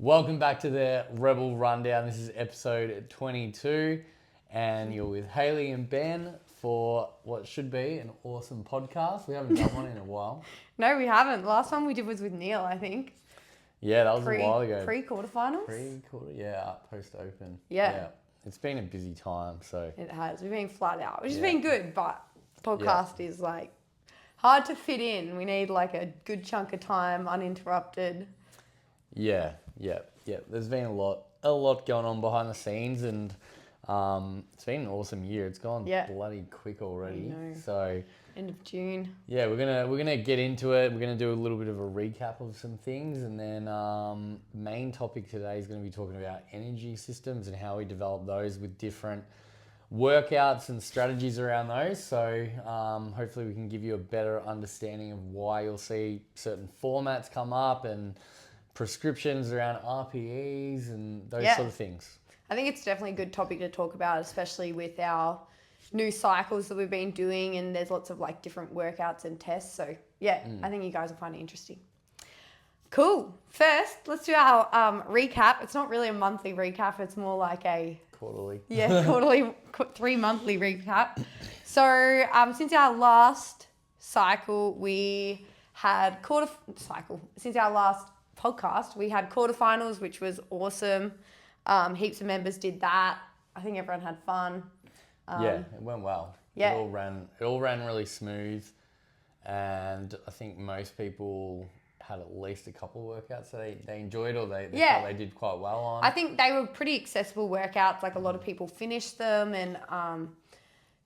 Welcome back to the Rebel Rundown. This is episode 22, and you're with Hayley and Ben for what should be an awesome podcast. We haven't done one in a while. No, we haven't. The last one we did was with Neil, I think. Yeah, that was a while ago. Pre-quarterfinals? Post-open. Yeah. It's been a busy time, so. It has. We've been flat out, which has been good, but podcast is like hard to fit in. We need like a good chunk of time, uninterrupted. Yeah. There's been a lot going on behind the scenes, and it's been an awesome year. It's gone bloody quick already. So end of June. Yeah, we're gonna get into it. We're gonna do a little bit of a recap of some things, and then main topic today is going to be talking about energy systems and how we develop those with different workouts and strategies around those. So hopefully we can give you a better understanding of why you'll see certain formats come up and prescriptions around RPEs and those sort of things. I think it's definitely a good topic to talk about, especially with our new cycles that we've been doing, and there's lots of like different workouts and tests. So I think you guys will find it interesting. Cool. First, let's do our recap. It's not really a monthly recap. It's more like a quarterly. Yeah, quarterly, 3 monthly recap. So since our last cycle, we had Since our last podcast, we had quarterfinals, which was awesome. Heaps of members did that. I think everyone had fun. It went well. Yeah. It all ran really smooth, and I think most people had at least a couple of workouts that they enjoyed, or they thought they did quite well on. I think they were pretty accessible workouts. Like a lot of people finished them, and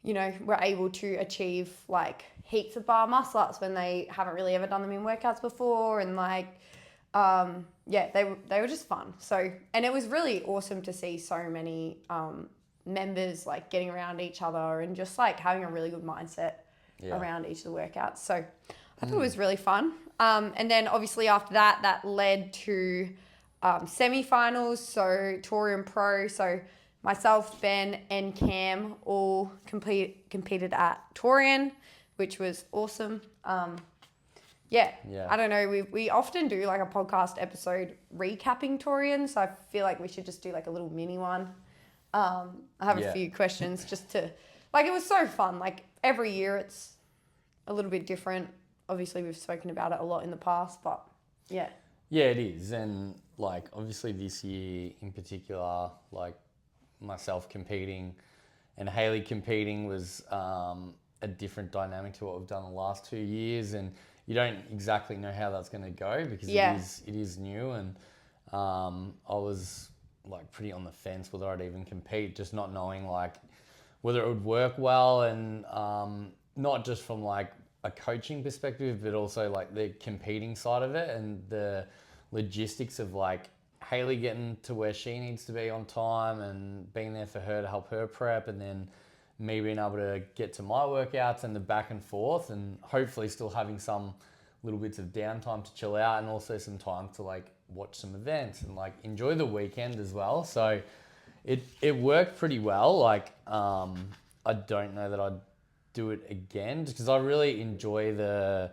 were able to achieve like heaps of bar muscle ups when they haven't really ever done them in workouts before, and they were just fun. So, and it was really awesome to see so many members like getting around each other and just like having a really good mindset around each of the workouts. So I thought it was really fun. And then obviously after that led to semi-finals. So Torian Pro. So myself, Ben and Cam all competed at Torian, which was awesome. I don't know. We often do like a podcast episode recapping Torian, so I feel like we should just do like a little mini one. I have a few questions just to, like, it was so fun. Like every year it's a little bit different. Obviously we've spoken about it a lot in the past, but yeah. Yeah, it is. And like obviously this year in particular, like myself competing and Hayley competing was a different dynamic to what we've done the last 2 years, and you don't exactly know how that's going to go because it is new, and I was like pretty on the fence whether I'd even compete, just not knowing like whether it would work well, and not just from like a coaching perspective, but also like the competing side of it and the logistics of like Hayley getting to where she needs to be on time and being there for her to help her prep, and then me being able to get to my workouts and the back and forth, and hopefully still having some little bits of downtime to chill out, and also some time to like watch some events and like enjoy the weekend as well. So it worked pretty well. Like I don't know that I'd do it again, just because I really enjoy the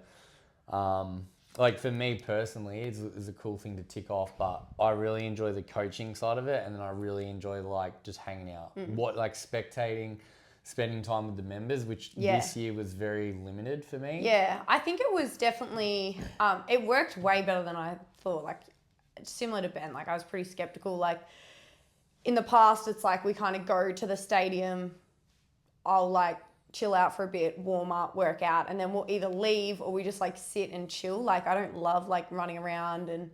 like for me personally, it's a cool thing to tick off, but I really enjoy the coaching side of it, and then I really enjoy like just hanging out, spectating, spending time with the members, which this year was very limited for me. Yeah, I think it was definitely, it worked way better than I thought. Like similar to Ben, like I was pretty skeptical. Like in the past, it's like we kind of go to the stadium, I'll like chill out for a bit, warm up, work out, and then we'll either leave or we just like sit and chill. Like I don't love like running around, and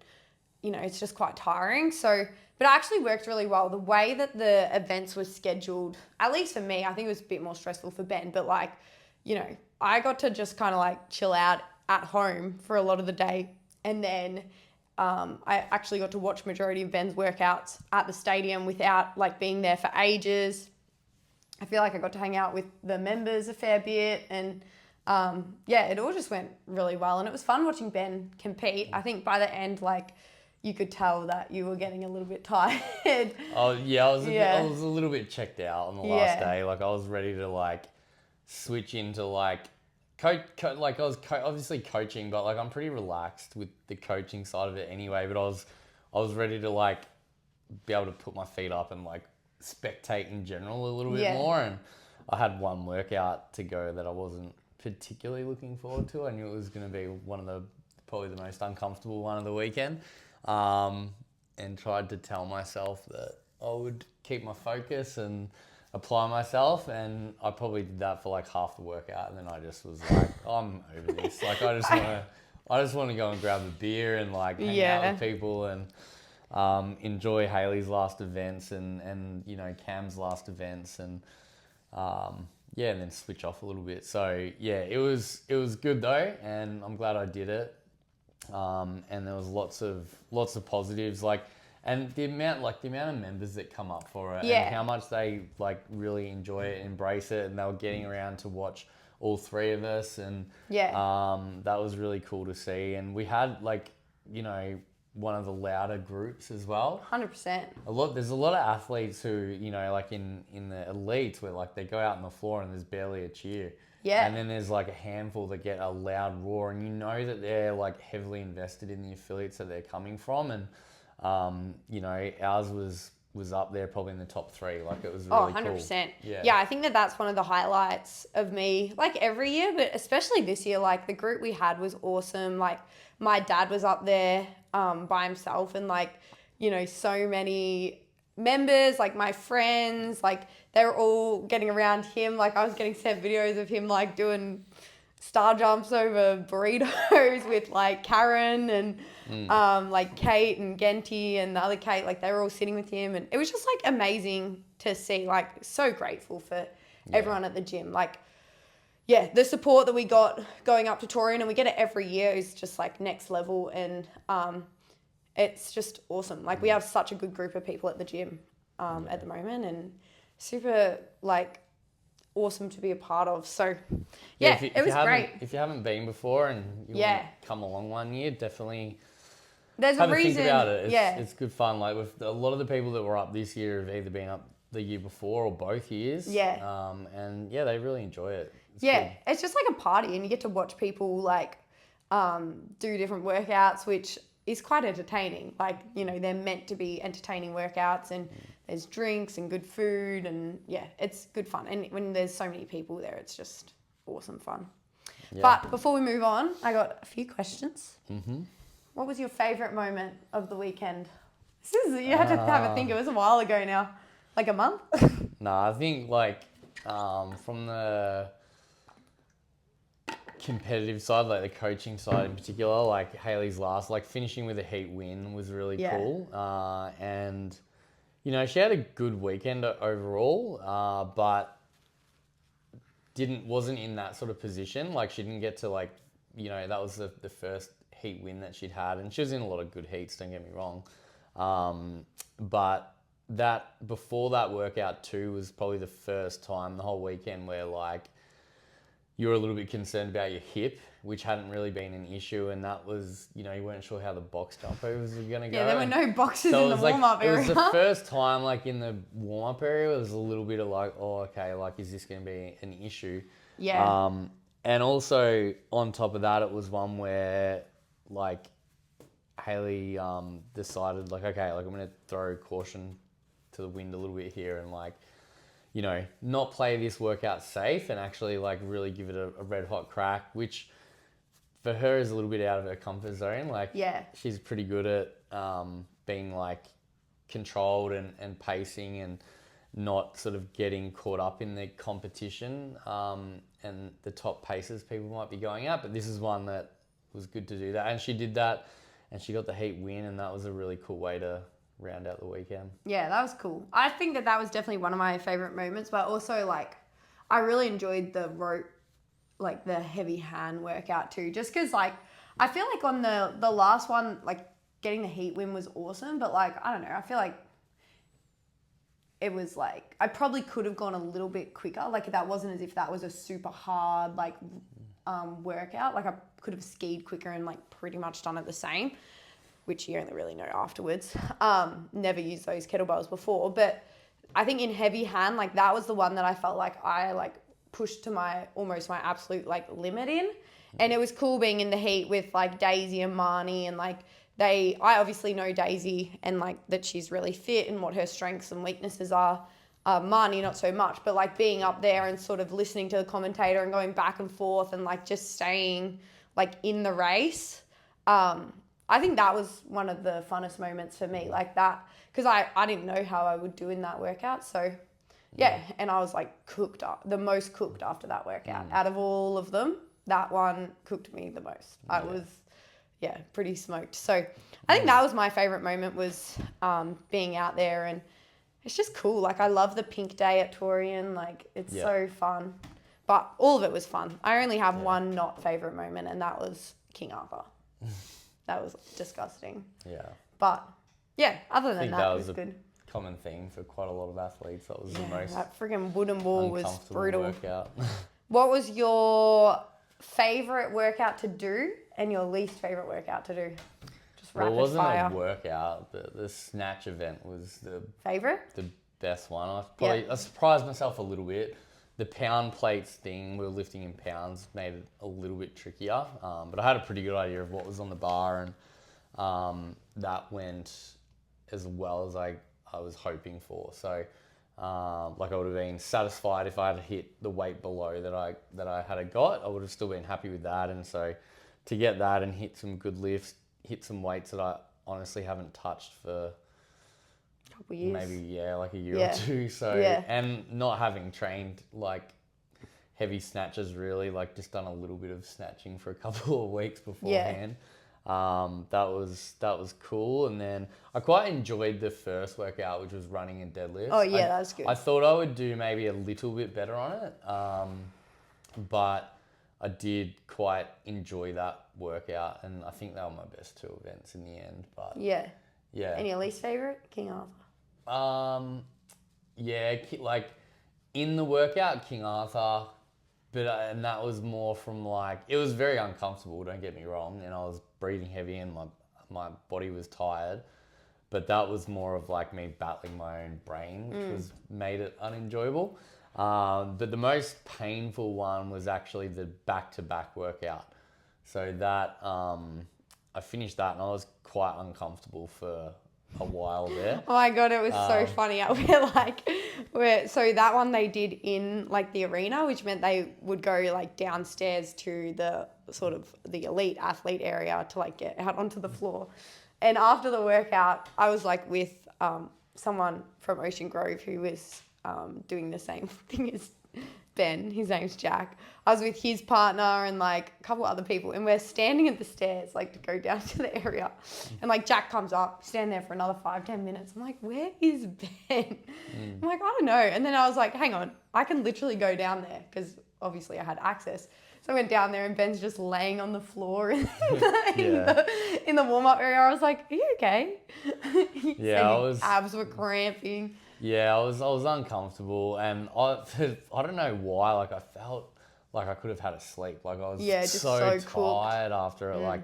it's just quite tiring. So, but it actually worked really well. The way that the events were scheduled, at least for me, I think it was a bit more stressful for Ben, but like, I got to just kind of like chill out at home for a lot of the day. And then I actually got to watch majority of Ben's workouts at the stadium without like being there for ages. I feel like I got to hang out with the members a fair bit, and it all just went really well. And it was fun watching Ben compete. I think by the end, like, you could tell that you were getting a little bit tired. Oh yeah, I was a little bit checked out on the last day. Like I was ready to like switch into like obviously coaching, but like I'm pretty relaxed with the coaching side of it anyway. But I I was ready to like be able to put my feet up and like spectate in general a little bit more. And I had one workout to go that I wasn't particularly looking forward to. I knew it was going to be probably the most uncomfortable one of the weekend, and tried to tell myself that I would keep my focus and apply myself, and I probably did that for like half the workout, and then I just was like, I'm over this. Like I just want to go and grab a beer and like hang out with people and enjoy Hayley's last events and you know, Cam's last events, and and then switch off a little bit. So yeah, it was good though, and I'm glad I did it. And there was lots of positives, like, and the amount of members that come up for it, and how much they like really enjoy it, embrace it, and they were getting around to watch all three of us, and that was really cool to see. And we had like, you know, one of the louder groups as well. 100%. There's a lot of athletes who, you know, like in the elites where like they go out on the floor and there's barely a cheer. Yeah. And then there's like a handful that get a loud roar, and you know that they're like heavily invested in the affiliates that they're coming from. And, you know, ours was up there probably in the top three. Like it was really 100%. Cool. Yeah, I think that's one of the highlights of me, like every year, but especially this year. Like the group we had was awesome. Like my dad was up there by himself, and like, you know, so many members, like my friends, like they were all getting around him. Like I was getting sent videos of him like doing star jumps over burritos with like Karen and like Kate and Genty and the other Kate. Like they were all sitting with him, and it was just like amazing to see. Like so grateful for everyone at the gym. Like the support that we got going up to Torian, and we get it every year, is just like next level. And it's just awesome. Like we have such a good group of people at the gym at the moment, and super like awesome to be a part of. So it was great. If you haven't been before and you want to come along one year, definitely there's a reason. Think about it. It's good fun. Like with a lot of the people that were up this year have either been up the year before or both years. And they really enjoy it. It's just like a party, and you get to watch people like do different workouts, which is quite entertaining. Like, you know, they're meant to be entertaining workouts, and there's drinks and good food, and it's good fun. And when there's so many people there, it's just awesome fun. But before we move on, I got a few questions. What was your favourite moment of the weekend? You had to have a think. It was a while ago now, like a month. I think like from the competitive side, like the coaching side in particular, like Hayley's last, like finishing with a heat win was really cool. And you know, she had a good weekend overall, but wasn't in that sort of position. Like she didn't get to like, you know, that was the first heat win that she'd had, and she was in a lot of good heats, don't get me wrong. But that before that workout too was probably the first time the whole weekend where like you were a little bit concerned about your hip, which hadn't really been an issue, and that was, you know, you weren't sure how the box jump overs were going to go. Yeah, there were no boxes in the warm-up area. It was the first time, like, in the warm-up area, it was a little bit of like, oh, okay, like, is this going to be an issue? Yeah. And also, on top of that, it was one where, like, Hayley decided, like, okay, like, I'm going to throw caution to the wind a little bit here and, like, you know, not play this workout safe and actually like really give it a red hot crack, which for her is a little bit out of her comfort zone. Like she's pretty good at being like controlled and pacing and not sort of getting caught up in the competition and the top paces people might be going at. But this is one that was good to do that. And she did that and she got the heat win, and that was a really cool way to round out the weekend. Yeah, that was cool. I think that was definitely one of my favorite moments, but also like I really enjoyed the rope, like the heavy hand workout too, just because like I feel like on the last one, like getting the heat win was awesome, but like I don't know, I feel like it was like I probably could have gone a little bit quicker. Like that wasn't as if that was a super hard like workout. Like I could have skied quicker and like pretty much done it the same, which you only really know afterwards. Never used those kettlebells before, but I think in heavy hand, like that was the one that I felt like I like pushed to almost my absolute like limit in. And it was cool being in the heat with like Daisy and Marnie and like I obviously know Daisy and like that she's really fit and what her strengths and weaknesses are. Marnie, not so much, but like being up there and sort of listening to the commentator and going back and forth and like just staying like in the race. I think that was one of the funnest moments for me, like that, because I didn't know how I would do in that workout. So yeah, and I was like cooked up, the most cooked after that workout. Out of all of them, that one cooked me the most. I was, pretty smoked. So I think that was my favorite moment, was being out there, and it's just cool. Like I love the pink day at Torian. Like it's so fun, but all of it was fun. I only have one not favorite moment, and that was King Arthur. That was disgusting. Yeah. But yeah, other than that, it was good. Common theme for quite a lot of athletes. That was the most. That friggin' wooden wall was brutal. Workout. What was your favorite workout to do and your least favorite workout to do? Just rapid fire. It wasn't a workout, but the snatch event was the best one. I surprised myself a little bit. The pound plates thing, we were lifting in pounds, made it a little bit trickier. But I had a pretty good idea of what was on the bar, and that went as well as I was hoping for. So, I would have been satisfied if I had hit the weight below that I had got. I would have still been happy with that. And so, to get that and hit some good lifts, hit some weights that I honestly haven't touched for years. Maybe like a year or two. So and not having trained like heavy snatches really, like just done a little bit of snatching for a couple of weeks beforehand. That was cool. And then I quite enjoyed the first workout, which was running and deadlifts. Oh yeah, that was good. I thought I would do maybe a little bit better on it, but I did quite enjoy that workout, and I think they were my best two events in the end. But yeah. And your least favorite, King Arthur? Like in the workout, King Arthur, but and that was more from like, it was very uncomfortable, don't get me wrong, and I was breathing heavy and my body was tired, but that was more of like me battling my own brain, which was made it unenjoyable. But the most painful one was actually the back-to-back workout. So that I finished that and I was quite uncomfortable for a while there. Oh my God, it was so funny. So that one they did in like the arena, which meant they would go like downstairs to the sort of the elite athlete area to like get out onto the floor. And after the workout, I was like with someone from Ocean Grove who was doing the same thing as Ben, his name's Jack. I was with his partner and like a couple other people, and we're standing at the stairs like to go down to the area, and like Jack comes up, stand there for another 5-10 minutes. I'm like, where is Ben? I'm like, I don't know. And then I was like, hang on, I can literally go down there, because obviously I had access. So I went down there and Ben's just laying on the floor in the warm-up area. I was like, are you okay? His abs were cramping. Yeah, I was uncomfortable, and I don't know why, like I felt like I could have had a sleep. Like I was so tired after it. Like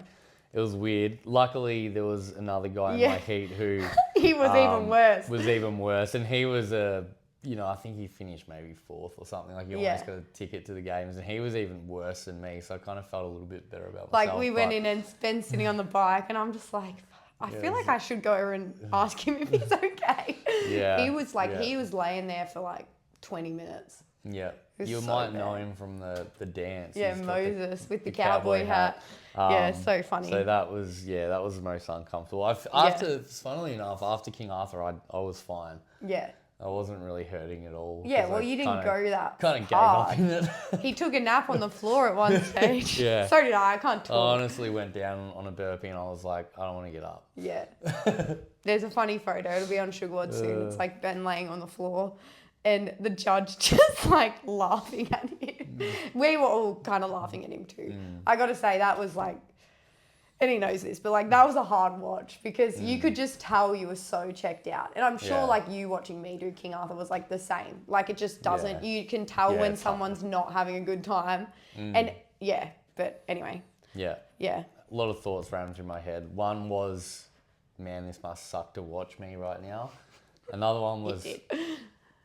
it was weird. Luckily there was another guy in my heat who he was even worse. And he was I think he finished maybe 4th or something. Like he almost got a ticket to the games, and he was even worse than me. So I kind of felt a little bit better about myself. Like we went in and Ben's sitting on the bike, and I'm just like, I feel like I should go over and ask him if he's okay. He was like, he was laying there for like 20 minutes. Yeah. You might know him from the dance. Yeah, Moses with the cowboy hat. So funny. So that was the most uncomfortable. Funnily enough, after King Arthur, I was fine. Yeah. I wasn't really hurting at all. Yeah, well, you didn't go that kind of gave up in it. He took a nap on the floor at one stage. Yeah. So did I. I can't talk. I honestly went down on a burpee and I was like, I don't want to get up. Yeah. There's a funny photo. It'll be on Sugarwood soon. It's like Ben laying on the floor and the judge just like laughing at him. We were all kind of laughing at him too. I got to say that was like, and he knows this, but like that was a hard watch, because you could just tell you were so checked out. And I'm sure like you watching me do King Arthur was like the same. Like it just doesn't, you can tell when someone's not having a good time. And but anyway. Yeah. A lot of thoughts ran through my head. One was, man, this must suck to watch me right now. Another one was,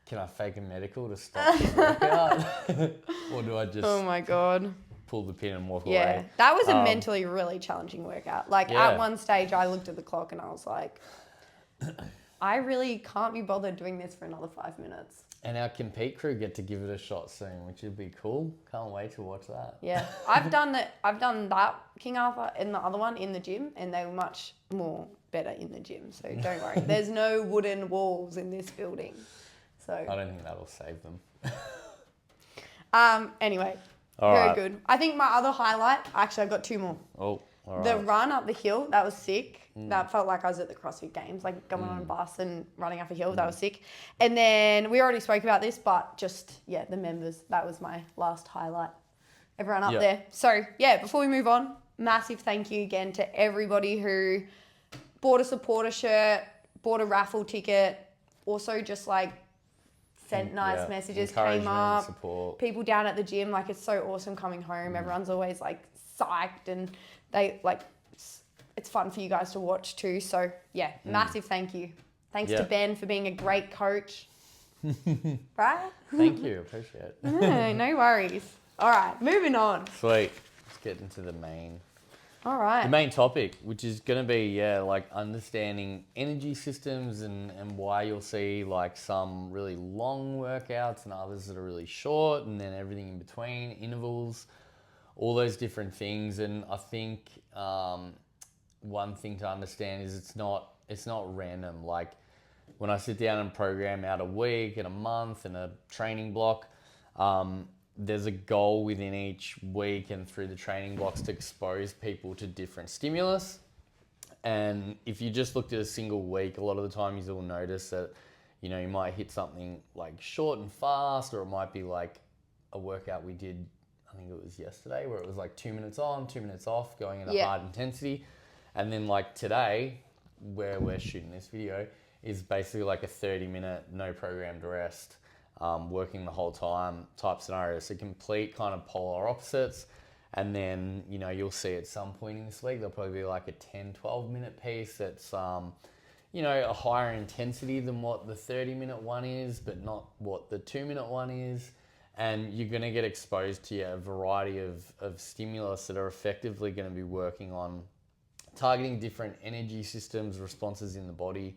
can I fake a medical to stop the workout? Or do I just... Oh my God. pull the pin and walk Yeah, away. that was a mentally really challenging workout. Like Yeah. at one stage, I looked at the clock and I was like, I really can't be bothered doing this for another 5 minutes. And our compete crew get to give it a shot soon, which would be cool. Can't wait to watch that. Yeah, I've done that King Arthur and the other one in the gym, and they were much more better in the gym. So don't worry, there's no wooden walls in this building. So I don't think that'll save them. anyway, All very right. good. I think my other highlight, actually, I've got two more. Oh, all right. The run up the hill, that was sick. That felt like I was at the CrossFit Games, like going on a bus and running up a hill. That was sick. And then we already spoke about this, but just, yeah, the members. That was my last highlight. Everyone up Yep. there. So, yeah, before we move on, massive thank you again to everybody who bought a supporter shirt, bought a raffle ticket, also just like sent nice Yeah, messages, encouragement, came up. support. People down at the gym, like it's so awesome coming home. Everyone's always like psyched and they like, it's fun for you guys to watch too. So yeah, massive thank you. Thanks to Yeah. Ben for being a great coach. Right? Thank you. Appreciate it. No worries. All right, moving on. Sweet. Let's get into the main All right. The main topic, which is going to be, like understanding energy systems and why you'll see like some really long workouts and others that are really short, and then everything in between, intervals, all those different things. And I think one thing to understand is it's not random. Like when I sit down and program out a week and a month and a training block, there's a goal within each week and through the training blocks to expose people to different stimulus. And if you just looked at a single week, a lot of the time you'll notice that, you know, you might hit something like short and fast, or it might be like a workout we did, I think it was yesterday, where it was like 2 minutes on, 2 minutes off, going at a hard intensity. And then like today, where we're shooting this video, is basically like a 30-minute no programmed rest. Working the whole time type scenario. So complete kind of polar opposites. And then, you know, you'll see at some point in this week, there'll probably be like a 10, 12-minute piece that's, you know, a higher intensity than what the 30-minute one is, but not what the 2-minute one is. And you're going to get exposed to a variety of stimulus that are effectively going to be working on targeting different energy systems, responses in the body,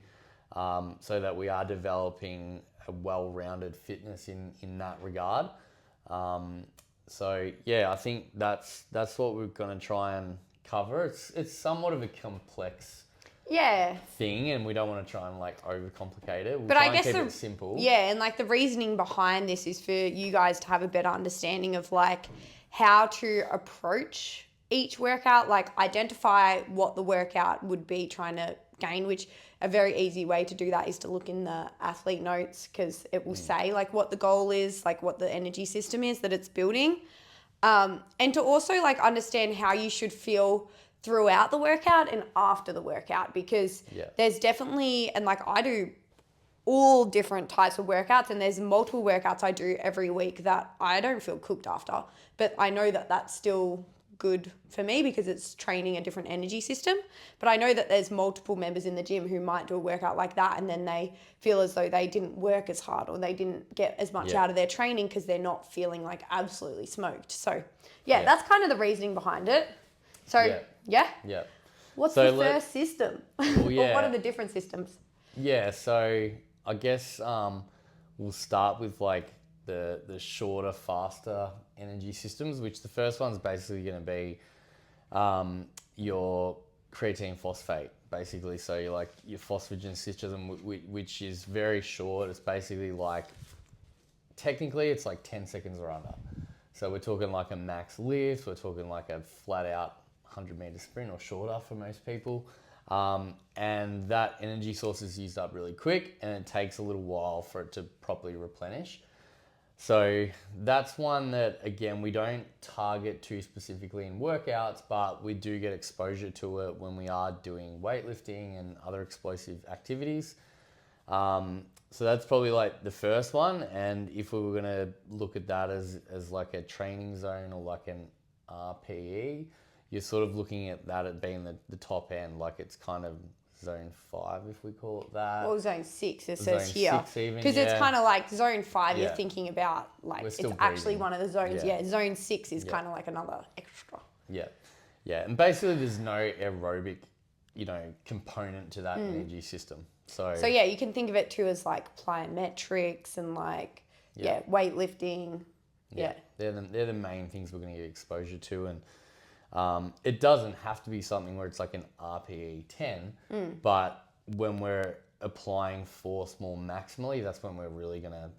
so that we are developing a well-rounded fitness in that regard. So yeah, I think that's what we're going to try and cover. It's somewhat of a complex thing, and we don't want to try and like overcomplicate it. But I guess keep it simple. Yeah, and like the reasoning behind this is for you guys to have a better understanding of like how to approach each workout, like identify what the workout would be trying to gain, which a very easy way to do that is to look in the athlete notes, because it will say like what the goal is, like what the energy system is that it's building. And to also like understand how you should feel throughout the workout and after the workout, because there's definitely, and like I do all different types of workouts, and there's multiple workouts I do every week that I don't feel cooked after, but I know that that's still good for me because it's training a different energy system. But I know that there's multiple members in the gym who might do a workout like that and then they feel as though they didn't work as hard or they didn't get as much out of their training because they're not feeling like absolutely smoked. So that's kind of the reasoning behind it. So what's the first system? Well, Or what are the different systems? Yeah, so I guess we'll start with like the shorter, faster energy systems, which the first one's basically going to be your creatine phosphate, basically. So you're like your phosphagen system, which is very short. It's basically like, technically it's like 10 seconds or under. So we're talking like a max lift, we're talking like a flat out 100-meter sprint or shorter for most people. And that energy source is used up really quick and it takes a little while for it to properly replenish. So that's one that, again, we don't target too specifically in workouts, but we do get exposure to it when we are doing weightlifting and other explosive activities. So that's probably like the first one. And if we were going to look at that as like a training zone or like an RPE, you're sort of looking at that at being the top end, like it's kind of zone 5, if we call it that. Or zone 6, it Zone says here. 6 even, Because it's yeah. kind of like zone 5, Yeah. you're thinking about, like, We're it's still actually breathing. one of the zones. Yeah. Yeah, zone 6 is Yeah. kind of like another extra. Yeah. Yeah. And basically there's no aerobic, component to that energy system. So So, you can think of it too as like plyometrics and like, weightlifting. Yeah. They're the main things we're going to get exposure to. And it doesn't have to be something where it's like an RPE 10, but when we're applying force more maximally, that's when we're really going to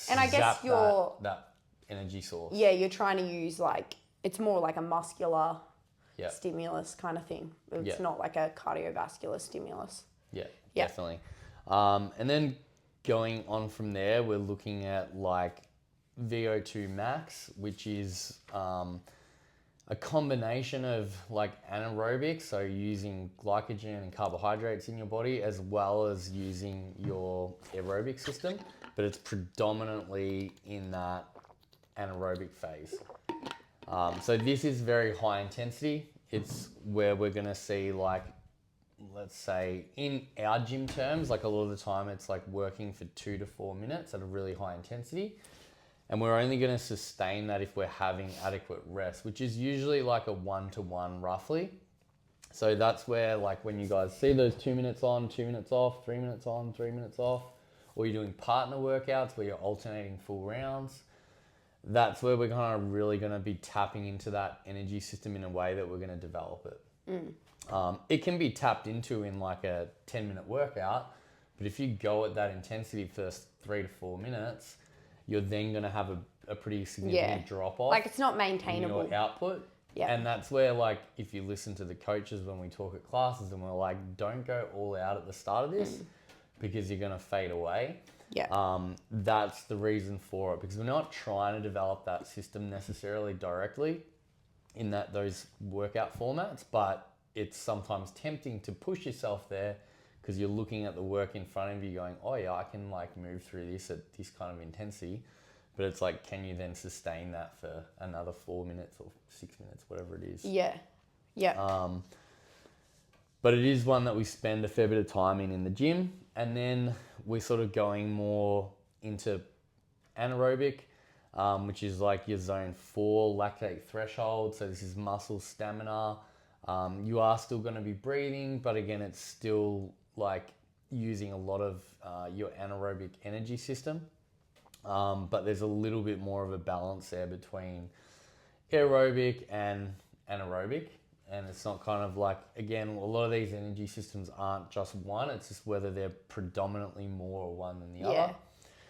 And I guess that energy source. Yeah, you're trying to use like, it's more like a muscular Yeah. stimulus kind of thing. It's not like a cardiovascular stimulus. Yeah, Yeah. definitely. And then going on from there, we're looking at like VO2 max, which is a combination of like anaerobic, so using glycogen and carbohydrates in your body, as well as using your aerobic system, but it's predominantly in that anaerobic phase. So this is very high intensity. It's where we're going to see, like, let's say in our gym terms, like a lot of the time it's like working for 2 to 4 minutes at a really high intensity. And we're only going to sustain that if we're having adequate rest, which is usually like a 1-to-1 roughly. So that's where, like, when you guys see those 2 minutes on, 2 minutes off, 3 minutes on, 3 minutes off, or you're doing partner workouts where you're alternating full rounds, that's where we're kind of really going to be tapping into that energy system in a way that we're going to develop it. It can be tapped into in like a 10-minute workout, but if you go at that intensity first 3 to 4 minutes, you're then going to have a pretty significant drop off. Like, it's not in maintainable. your output. Yeah. And that's where, like, if you listen to the coaches when we talk at classes and we're like, don't go all out at the start of this because you're going to fade away. Yeah. That's the reason for it, because we're not trying to develop that system necessarily directly in those workout formats, but it's sometimes tempting to push yourself there because you're looking at the work in front of you going, oh yeah, I can like move through this at this kind of intensity. But it's like, can you then sustain that for another 4 minutes or 6 minutes, whatever it is? Yeah. Yeah. But it is one that we spend a fair bit of time in the gym. And then we're sort of going more into anaerobic, which is like your zone 4 lactate threshold. So this is muscle stamina. You are still going to be breathing, but again, it's still like using a lot of your anaerobic energy system. But there's a little bit more of a balance there between aerobic and anaerobic. And it's not kind of like, again, a lot of these energy systems aren't just one. It's just whether they're predominantly more one than the other.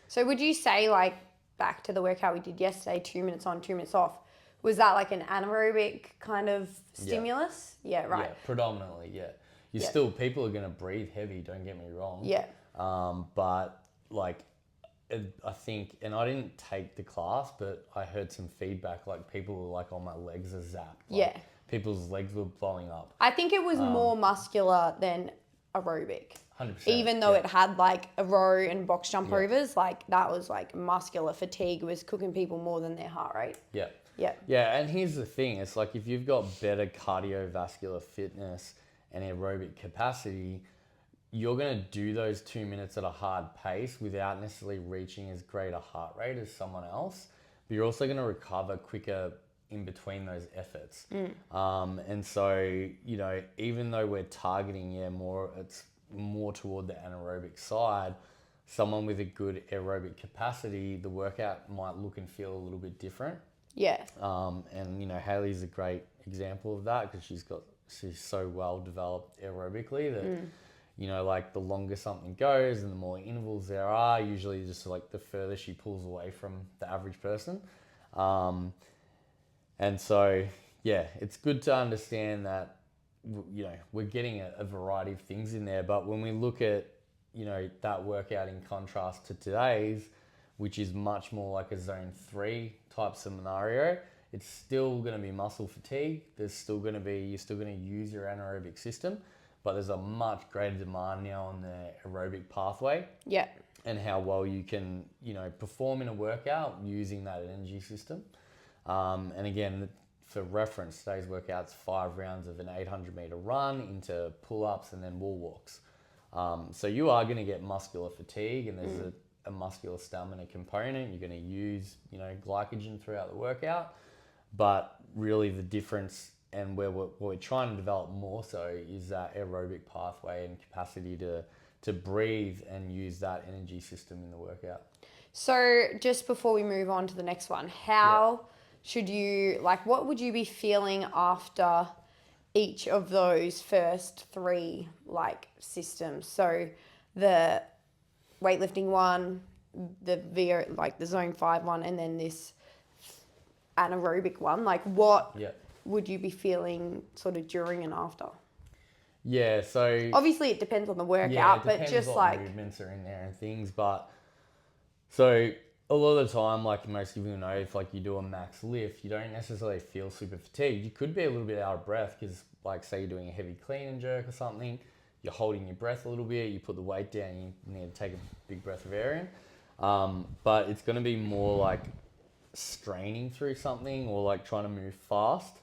So would you say, like, back to the workout we did yesterday, 2 minutes on, 2 minutes off, was that like an anaerobic kind of stimulus? Yeah, right. Yeah, predominantly, yeah. People are going to breathe heavy, don't get me wrong. Yeah. But like, I think, and I didn't take the class, but I heard some feedback, like people were like, oh, my legs are zapped. Like, people's legs were blowing up. I think it was more muscular than aerobic. 100%. Even though it had like a row and box jump overs, like that was like muscular fatigue was cooking people more than their heart rate. Yeah. Yeah. Yeah, and here's the thing. It's like if you've got better cardiovascular fitness and aerobic capacity, you're going to do those 2 minutes at a hard pace without necessarily reaching as great a heart rate as someone else. But you're also going to recover quicker in between those efforts. And so, even though we're targeting, it's more toward the anaerobic side, someone with a good aerobic capacity, the workout might look and feel a little bit different. Yeah. And Hayley's a great example of that because she's so well developed aerobically that, like the longer something goes and the more intervals there are, usually just like the further she pulls away from the average person. And so, it's good to understand that, we're getting a variety of things in there. But when we look at, that workout in contrast to today's, which is much more like a zone 3 type scenario, it's still going to be muscle fatigue. You're still going to use your anaerobic system, but there's a much greater demand now on the aerobic pathway. Yeah. And how well you can, perform in a workout using that energy system. And again, for reference, today's workout's 5 rounds of an 800 meter run into pull-ups and then wall walks. So you are going to get muscular fatigue, and there's a muscular stamina component. You're going to use, glycogen throughout the workout, but really the difference and what we're trying to develop more so is that aerobic pathway and capacity to breathe and use that energy system in the workout. So just before we move on to the next one, how should you, what would you be feeling after each of those first 3 systems? So the weightlifting one, the the zone 5 one, and then this anaerobic one. What would you be feeling sort of during and after? Yeah, so obviously it depends on the workout, but just what movements are in there and things. But so a lot of the time, most people know, if you do a max lift, you don't necessarily feel super fatigued. You could be a little bit out of breath because, say you're doing a heavy clean and jerk or something, you're holding your breath a little bit, you put the weight down, you need to take a big breath of air in. But it's going to be more straining through something or trying to move fast.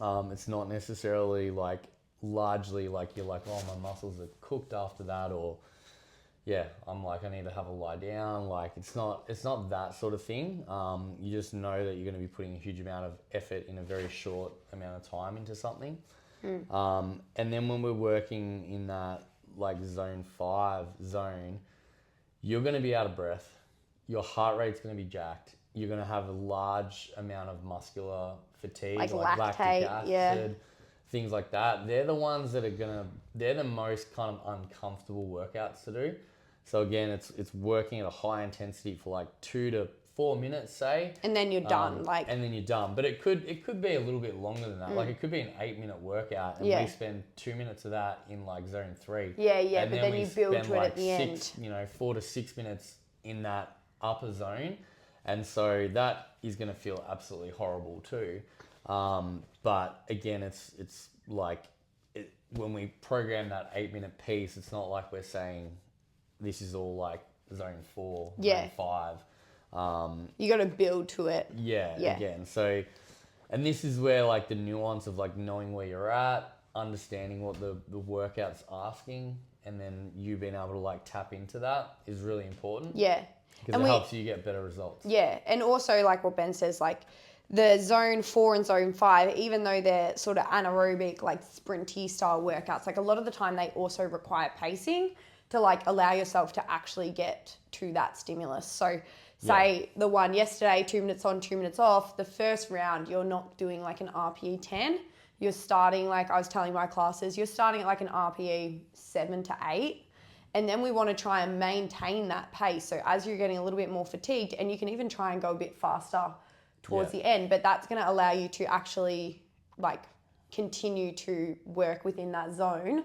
It's not necessarily largely you're oh, my muscles are cooked after that, or I need to have a lie down. It's not that sort of thing. You just know that you're going to be putting a huge amount of effort in a very short amount of time into something. And then when we're working in that zone 5 zone, you're going to be out of breath. Your heart rate's going to be jacked. You're going to have a large amount of muscular fatigue, lactic acid, things like that. They're the ones that they're the most kind of uncomfortable workouts to do. So again, it's working at a high intensity for 2 to 4 minutes, say. And then you're done. And then you're done. But it could be a little bit longer than that. It could be an 8-minute workout, and we spend 2 minutes of that in zone 3. And but then you build to it at the end. 4 to 6 minutes in that upper zone. And so that is going to feel absolutely horrible too. But again, it's when we program that 8-minute piece, it's not like we're saying this is all zone 4, zone 5. You got to build to it. Again. So, and this is where the nuance of knowing where you're at, understanding what the workout's asking, and then you being able to tap into that is really important. Because it helps you get better results. And also what Ben says, the zone 4 and zone 5, even though they're sort of anaerobic, sprinty style workouts, a lot of the time they also require pacing to allow yourself to actually get to that stimulus. So say the one yesterday, 2 minutes on, 2 minutes off, the first round, you're not doing an RPE 10. You're starting, I was telling my classes, you're starting at an RPE 7 to 8. And then we want to try and maintain that pace. So as you're getting a little bit more fatigued, and you can even try and go a bit faster towards the end, but that's going to allow you to actually continue to work within that zone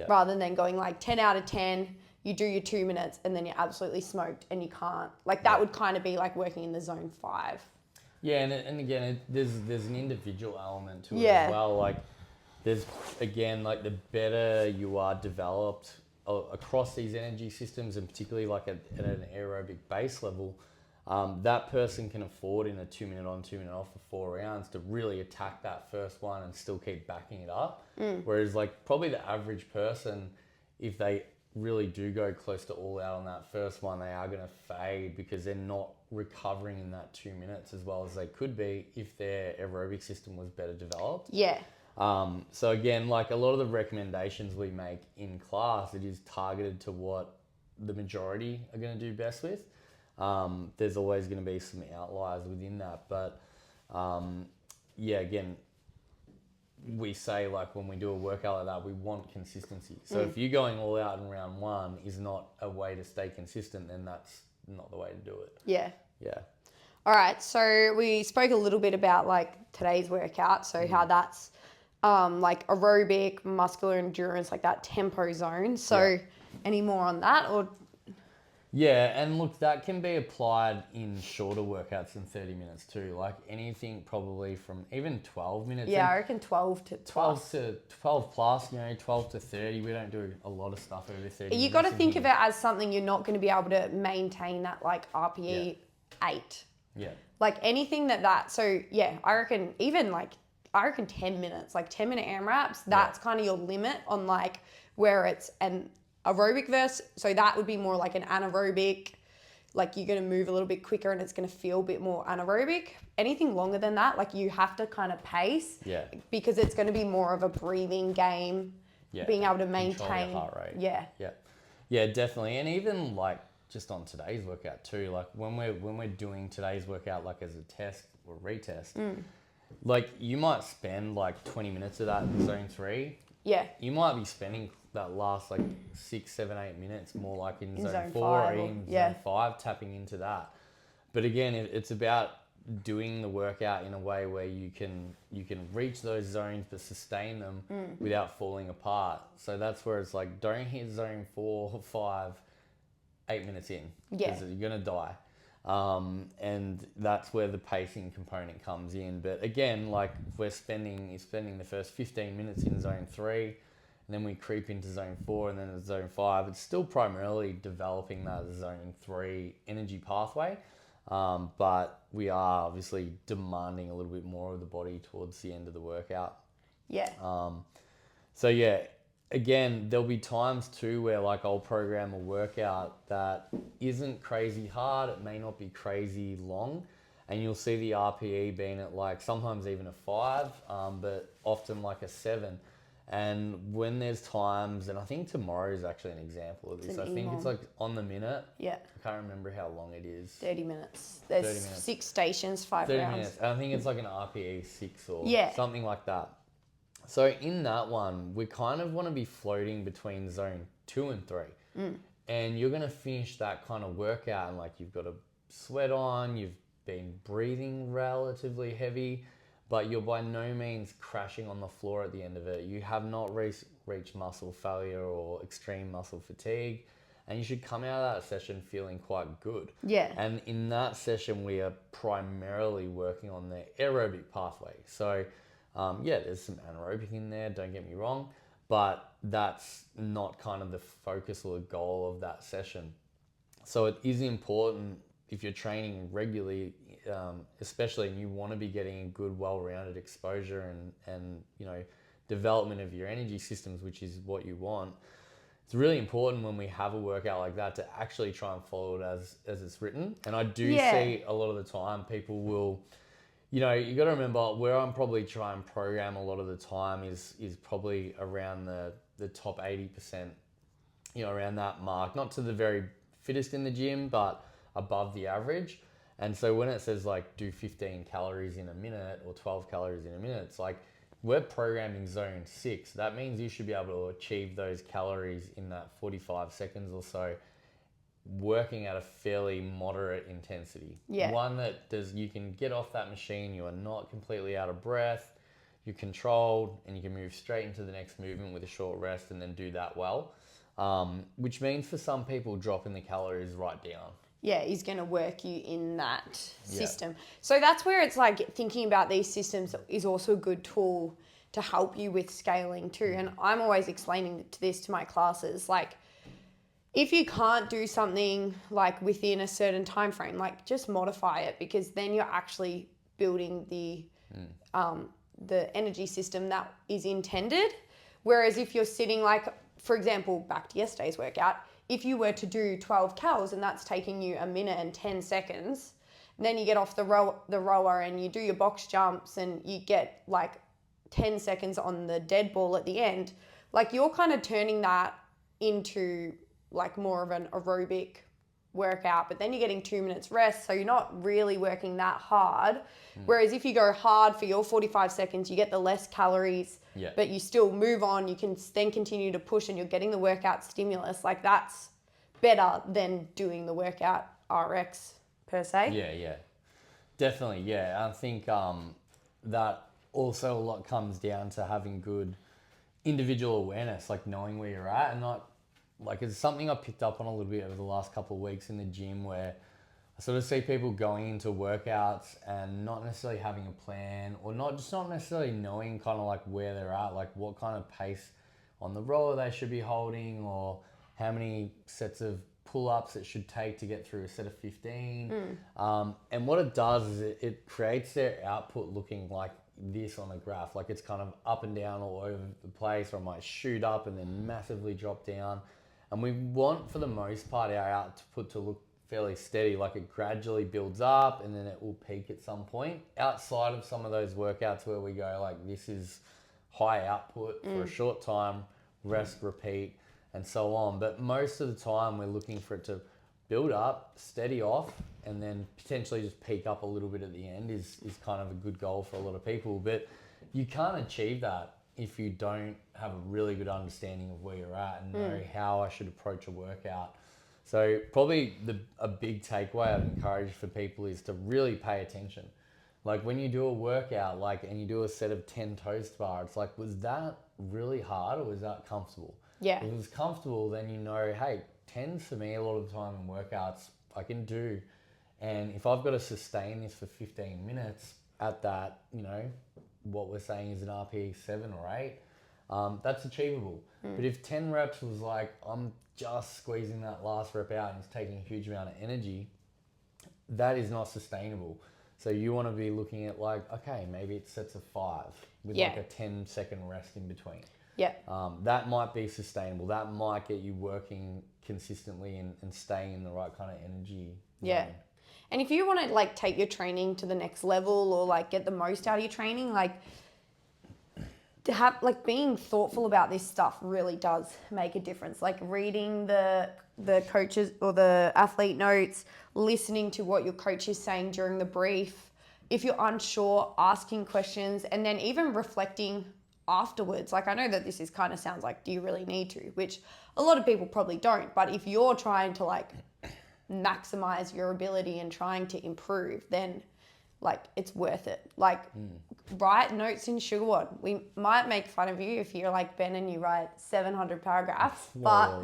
rather than going 10 out of 10, you do your 2 minutes and then you're absolutely smoked and you can't. That would kind of be working in the zone 5. Yeah, and again, there's an individual element to it as well. There's, again, the better you are developed across these energy systems, and particularly at an aerobic base level, that person can afford in a 2 minute on, 2 minute off for 4 rounds to really attack that first one and still keep backing it up. Whereas probably the average person, if they really do go close to all out on that first one, they are going to fade because they're not recovering in that 2 minutes as well as they could be if their aerobic system was better developed. So again, a lot of the recommendations we make in class, it is targeted to what the majority are going to do best with. There's always going to be some outliers within that, but again, we say when we do a workout like that, we want consistency. So if you're going all out in round 1 is not a way to stay consistent, then that's not the way to do it. All right, so we spoke a little bit about today's workout, so how that's aerobic, muscular endurance, that tempo zone. So any more on that, or? Yeah, and look, that can be applied in shorter workouts than 30 minutes too. Anything probably from even 12 minutes. Yeah, I reckon 12 to 12 plus, 12 to 30. We don't do a lot of stuff over 30 minutes. You got to think of it as something you're not going to be able to maintain that RPE 8. Yeah. Like anything so yeah, I reckon 10 minutes, like 10-minute AMRAPs, that's kind of your limit on like where it's an aerobic verse. So that would be more like an anaerobic, like you're going to move a little bit quicker and it's going to feel a bit more anaerobic. Anything longer than that, like you have to kind of pace because it's going to be more of a breathing game, being able to maintain your heart rate. Yeah, definitely. And even like just on today's workout too, like when we're doing today's workout like as a test or retest, like you might spend like 20 minutes of that in zone 3. Yeah. You might be spending that last like 6, 7, 8 minutes more like in zone 4 or in zone 5, tapping into that. But again, it's about doing the workout in a way where you can reach those zones but sustain them without falling apart. So that's where it's like, don't hit zone 4, 5, 8 minutes in, because you're gonna die. And that's where the pacing component comes in. But again, like you're spending the first 15 minutes in zone 3, and then we creep into zone 4 and then zone 5. It's still primarily developing that zone 3 energy pathway. But we are obviously demanding a little bit more of the body towards the end of the workout. Yeah. So yeah, again, there'll be times too where like I'll program a workout that isn't crazy hard. It may not be crazy long, and you'll see the RPE being at like sometimes even a 5, but often like a 7. And when there's times, and I think tomorrow is actually an example of this. I think it's like on the minute. Yeah. I can't remember how long it is. 30 minutes. There's 30 minutes. 6 stations, 5 30 rounds. minutes. And I think it's like an RPE 6 or Yeah. something like that. So in that one, we kind of want to be floating between zone 2 and 3. And you're going to finish that kind of workout and like you've got a sweat on, you've been breathing relatively heavy, but you're by no means crashing on the floor at the end of it. You have not reached muscle failure or extreme muscle fatigue, and you should come out of that session feeling quite good. Yeah. And in that session, we are primarily working on the aerobic pathway. So there's some anaerobic in there, don't get me wrong, but that's not kind of the focus or the goal of that session. So it is important if you're training regularly, especially, and you want to be getting a good, well-rounded exposure and development of your energy systems, which is what you want. It's really important when we have a workout like that to actually try and follow it as it's written. And I do see a lot of the time people will, you got to remember where I'm probably trying to program a lot of the time is probably around the top 80%, around that mark, not to the very fittest in the gym, but above the average. And so when it says like do 15 calories in a minute or 12 calories in a minute, it's like we're programming zone 6. That means you should be able to achieve those calories in that 45 seconds or so, working at a fairly moderate intensity. Yeah. One that you can get off that machine, you are not completely out of breath, you're controlled, and you can move straight into the next movement with a short rest and then do that well. Which means for some people dropping the calories right down. Yeah, is going to work you in that system. So that's where it's like thinking about these systems is also a good tool to help you with scaling too. And I'm always explaining this to my classes. Like, if you can't do something like within a certain time frame, like just modify it, because then you're actually building the energy system that is intended. Whereas if you're sitting like, for example, back to yesterday's workout, if you were to do 12 cals and that's taking you 1 minute and 10 seconds, then you get off the rower and you do your box jumps and you get like 10 seconds on the dead ball at the end, like you're kind of turning that into like more of an aerobic workout, but then you're getting 2 minutes rest, so you're not really working that hard. Whereas if you go hard for your 45 seconds, you get the less calories, but you still move on, you can then continue to push and you're getting the workout stimulus. Like that's better than doing the workout RX per se. Yeah, definitely. Yeah, I think that also a lot comes down to having good individual awareness, like knowing where you're at, and not like it's something I picked up on a little bit over the last couple of weeks in the gym, where I sort of see people going into workouts and not necessarily having a plan, or not necessarily knowing kind of like where they're at, like what kind of pace on the roller they should be holding, or how many sets of pull-ups it should take to get through a set of 15. And what it does is it creates their output looking like this on a graph. Like it's kind of up and down all over the place, or it might shoot up and then massively drop down. And we want, for the most part, our output to look fairly steady, like it gradually builds up and then it will peak at some point. Outside of some of those workouts where we go like, this is high output for a short time, rest, repeat, and so on. But most of the time we're looking for it to build up, steady off, and then potentially just peak up a little bit at the end is kind of a good goal for a lot of people. But you can't achieve that if you don't have a really good understanding of where you're at and know how I should approach a workout. So probably a big takeaway I'd encourage for people is to really pay attention. Like when you do a workout, and you do a set of 10 toast bar, it's like, was that really hard or was that comfortable? Yeah. If it was comfortable, then you know, hey, 10s for me a lot of the time in workouts I can do. And if I've got to sustain this for 15 minutes at that, what we're saying is an RPE 7 or 8, that's achievable. But if 10 reps was like, I'm just squeezing that last rep out and it's taking a huge amount of energy, that is not sustainable. So you want to be looking at like, okay, maybe it sets a 5 with like a 10-second rest in between. Yeah. That might be sustainable. That might get you working consistently and staying in the right kind of energy Yeah. zone. And if you want to like take your training to the next level or like get the most out of your training, like to have like being thoughtful about this stuff really does make a difference. Like reading the coaches or the athlete notes, listening to what your coach is saying during the brief. If you're unsure, asking questions, and then even reflecting afterwards. Like I know that this is kind of sounds like, do you really need to? Which a lot of people probably don't. But if you're trying to like maximize your ability and trying to improve, then like it's worth it. Like write notes in Sugarwad. We might make fun of you if you're like Ben and you write 700 paragraphs, but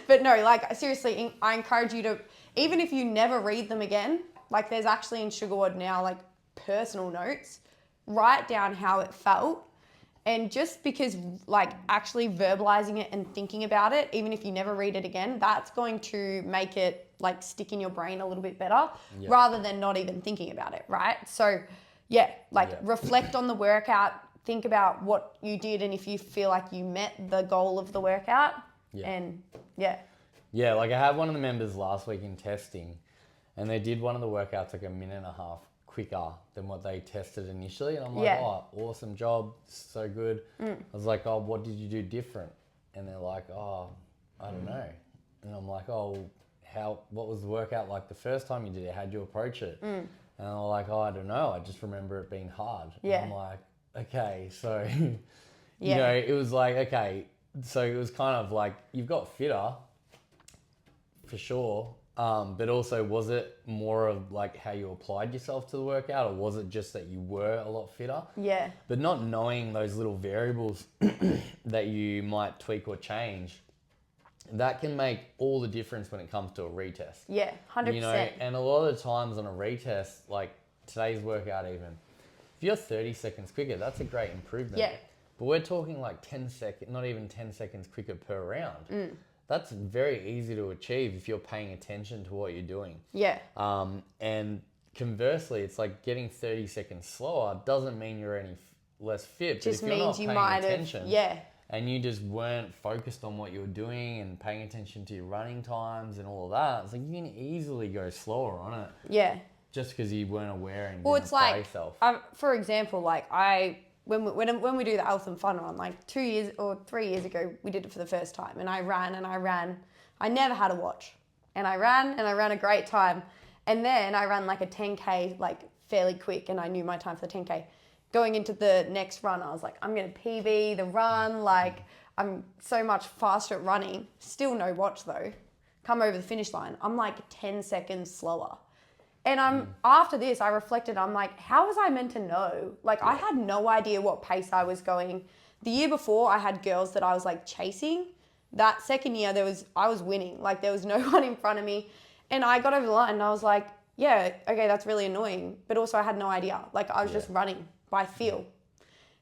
but no, like seriously, I encourage you to, even if you never read them again, like there's actually in Sugarwad now like personal notes, write down how it felt. And just because like actually verbalizing it and thinking about it, even if you never read it again, that's going to make it like stick in your brain a little bit better rather than not even thinking about it, right? So reflect on the workout, think about what you did and if you feel like you met the goal of the workout. Yeah, like I had one of the members last week in testing and they did one of the workouts like a minute and a half quicker than what they tested initially, and I'm like, oh, awesome job, so good. I was like, oh, what did you do different? And they're like, oh, I don't know. And I'm like, oh, what was the workout like the first time you did it? How'd you approach it? And they're like, oh, I don't know, I just remember it being hard. And I'm like, okay, so it was like, okay, so it was kind of like you've got fitter for sure. But also, was it more of like how you applied yourself to the workout, or was it just that you were a lot fitter? Yeah. But not knowing those little variables that you might tweak or change, that can make all the difference when it comes to a retest. Yeah, 100%. And a lot of the times on a retest, like today's workout even, if you're 30 seconds quicker, that's a great improvement. Yeah. But we're talking like 10 seconds, not even 10 seconds quicker per round. That's very easy to achieve if you're paying attention to what you're doing. Yeah. And conversely, it's like getting 30 seconds slower doesn't mean you're any less fit. Just but if you're means not you paying might attention, have, and you just weren't focused on what you were doing and paying attention to your running times and all of that, it's like you can easily go slower on it. Yeah. Just because you weren't aware and Well, didn't it's apply like, yourself. for example, like when we do the Eltham Fun Run, like 2 years or 3 years ago, we did it for the first time, and I ran. I never had a watch, and I ran a great time, and then I ran like a 10K like fairly quick, and I knew my time for the 10K. Going into the next run, I was like, I'm gonna PB the run, like I'm so much faster at running. Still no watch though. Come over the finish line, I'm like 10 seconds slower. And after this, I reflected, I'm like, how was I meant to know? Like, I had no idea what pace I was going. The year before, I had girls that I was like chasing. That second year, I was winning. Like, there was no one in front of me. And I got over the line and I was like, yeah, okay, that's really annoying. But also I had no idea. Like, I was just running by feel.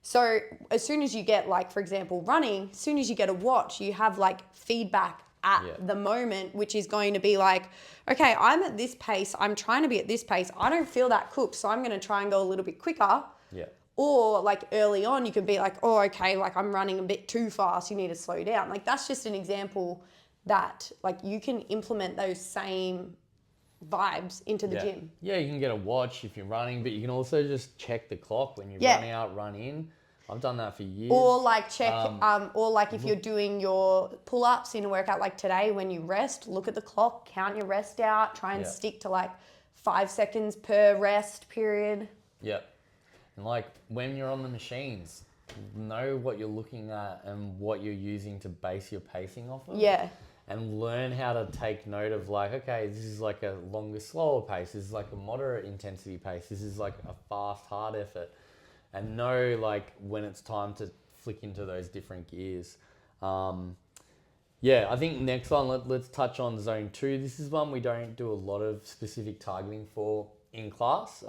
So as soon as you get, like, for example, running, as soon as you get a watch, you have like feedback at Yeah. the moment, which is going to be like, okay, I'm at this pace. I'm trying to be at this pace. I don't feel that cooked, so I'm going to try and go a little bit quicker. Yeah. Or like early on, you could be like, oh, okay, like I'm running a bit too fast. You need to slow down. Like that's just an example that like you can implement those same vibes into the gym. Yeah, you can get a watch if you're running, but you can also just check the clock when you Yeah. run out, run in. I've done that for years. Or like check, or like if you're doing your pull-ups in a workout like today, when you rest, look at the clock, count your rest out, try and stick to like 5 seconds per rest period. Yeah. And like when you're on the machines, know what you're looking at and what you're using to base your pacing off of. Yeah. And learn how to take note of like, okay, this is like a longer, slower pace. This is like a moderate intensity pace. This is like a fast, hard effort. And know like when it's time to flick into those different gears. I think next one, let's touch on zone 2. This is one we don't do a lot of specific targeting for in class.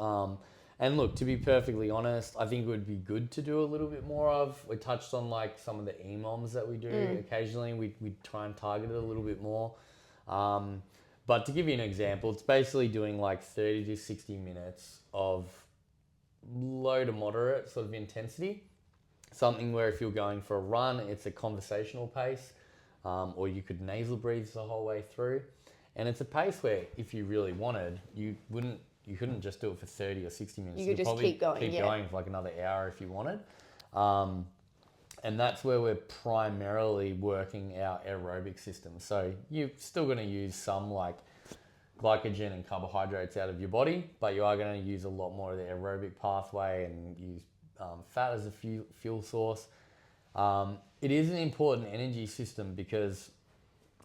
And look, to be perfectly honest, I think it would be good to do a little bit more of. We touched on like some of the EMOMs that we do occasionally. We try and target it a little bit more. But to give you an example, it's basically doing like 30 to 60 minutes of low to moderate sort of intensity. Something where if you're going for a run, it's a conversational pace, or you could nasal breathe the whole way through. And it's a pace where if you really wanted, you couldn't just do it for 30 or 60 minutes. You could just keep going. Keep going for like another hour if you wanted. And that's where we're primarily working our aerobic system. So you're still going to use some like glycogen and carbohydrates out of your body, but you are going to use a lot more of the aerobic pathway and use fat as a fuel source. It is an important energy system because